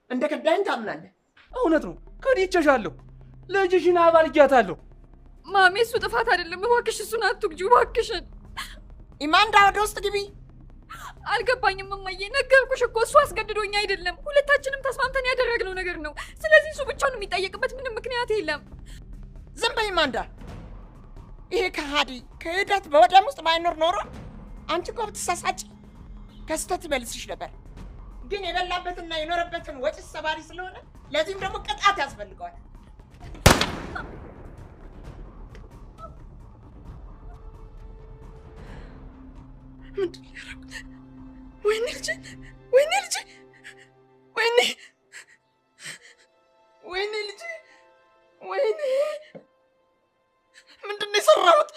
እንደከዳኝ ታምናለህ? እውነት ነው ከዲቸሻለሁ ልጅሽን አባልጃታለሁ ማሜ እሱ ጥፋት አይደለም እባክሽ እሱን አትግጁ እባክሽን ኢማንዳ ወደ ውስጥ ግቢ አልገባኝም እማዬ ነገርኩሽ እኮ እሱ አስገድዶኝ አይደለም ሁለታችንም ተስማምተን ያደረግነው ነገር ነው ስለዚህ እሱ ብቻውን የሚጠየቅበት ምንም ምክንያት የለም ዝም በይ ኢማንዳ ይሄ ከሃዲ ከሄዳት በወደም ውስጥ ባይኖር ኖሮ አንቺ እኮ ብትሳሳጭ ከስተት መልስሽ ነበር ግን የበላበትና የኖረበትን ወጪ ሰባሪ ስለሆነ ለዚህም ደግሞ ቅጣት ያስፈልገዋል ምንድን ያደረኩት ወይኔ ልጄ ወይኔ ልጄ ወይኔ ወይኔ ልጄ ወይኔ ምንድን ነው የሰራሁት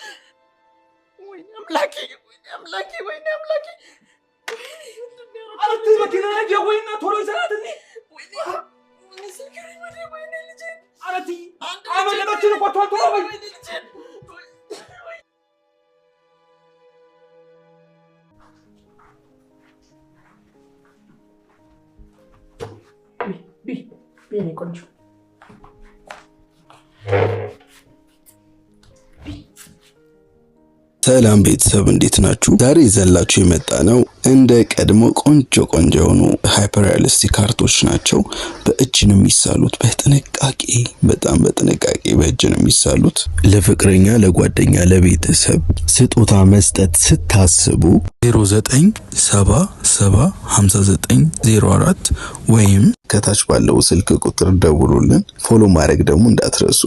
ወይኔ አምላኬ ወይኔ አምላኬ ወይኔ አምላኬ አረቱ መኪና ነኝ ወይና ቶሎ ይሰራትኒ ወይኔ ወይኔ ስልከኝ ወይኔ ልጄ አረቲ አመለጣችን እኮ ቶሎ ወይ ወይኔ ልጄ ቢኒ ቆንጆ ሰላም ቤተሰብ እንዴት ናችሁ? ዛሬ ይዘላችሁ የመጣ ነው እንደ ቀድሞ ቆንጆ የሆኑ ሃይፐር ሪያሊስቲክ ካርቶች ናቸው። በእጅ ነው የሚሳሉት በጣም በጥንቃቄ በእጅ ነው የሚሳሉት። ለፍቅረኛ፣ ለጓደኛ፣ ለቤተሰብ ስጦታ መስጠት ስታስቡ 09775904 ወይም ከታች ባለው ስልክ ቁጥር ደውሉልን። ፎሎ ማድረግ ደግሞ እንዳትረሱ።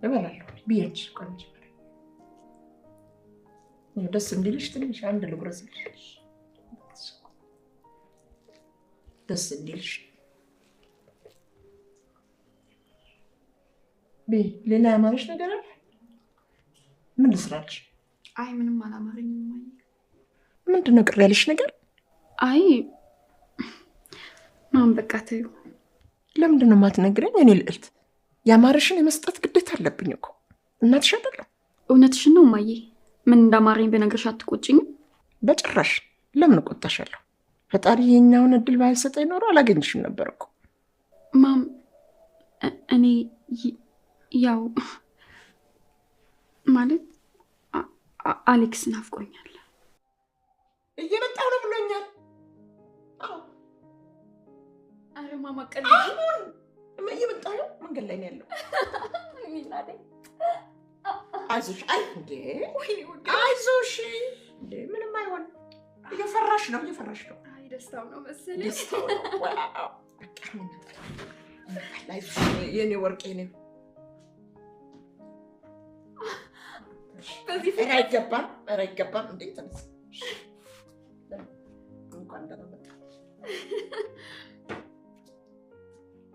እበላለሁ ቢያንቺ ቆንጆ ደስ እንዲልሽ ትንሽ አንድ ልጉረስልሽ ደስ እንዲልሽ ሌላ ያማረሽ ነገር አለ? ምን ልስራልሽ? አይ ምንም አላማረኝም ማይ ምንድን ነው ቅር ያለሽ ነገር? አይ ማን በቃ ተይው ለምንድን ነው የማትነግረኝ? እኔ ልዕልት ያማረሽን የመስጠት ግዴታ አለብኝ እኮ እናትሽ አይደለም? እውነትሽን ነው ማዬ ምን እንዳማረኝ በነገርሽ አትቆጭኝም? በጭራሽ ለምን እቆጣሻለሁ? ፈጣሪ የኛውን እድል ባይሰጠኝ ኖሮ አላገኝሽም ነበር እኮ ማም እኔ ያው ማለት አሌክስ ናፍቆኛል እየመጣሁ ነው ብሎኛል አረ ማማ ቀል እየመጣሁ ነው መንገድ ላይ ነው ያለው አይዞሽ አይ እንዴ አይዞሽ እንዴ ምንም አይሆን እየፈራሽ ነው አይ ደስታው ነው መሰለኝ ደስታው ነው ዋው በቃ አይዞሽ የኔ ወርቄ ነው በዚህ ፈራ አይገባም እንዴ ተነስ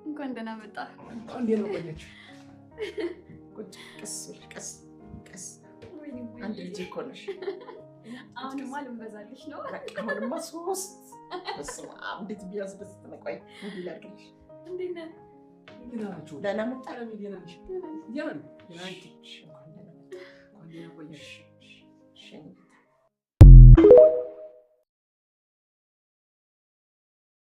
እንኳን ደህና መጣ እንዴ ነው ቆየች ቀስ አንድ ልጅ እኮ ነሽ አሁንማ ልንበዛልሽ ነው አሁንማ ሶስት በስመ አብ እንዴት ቢያስደስት ነው ቆይ እንዴ ላድርግልሽ እንዴት ነህ ደህና መጣ የምን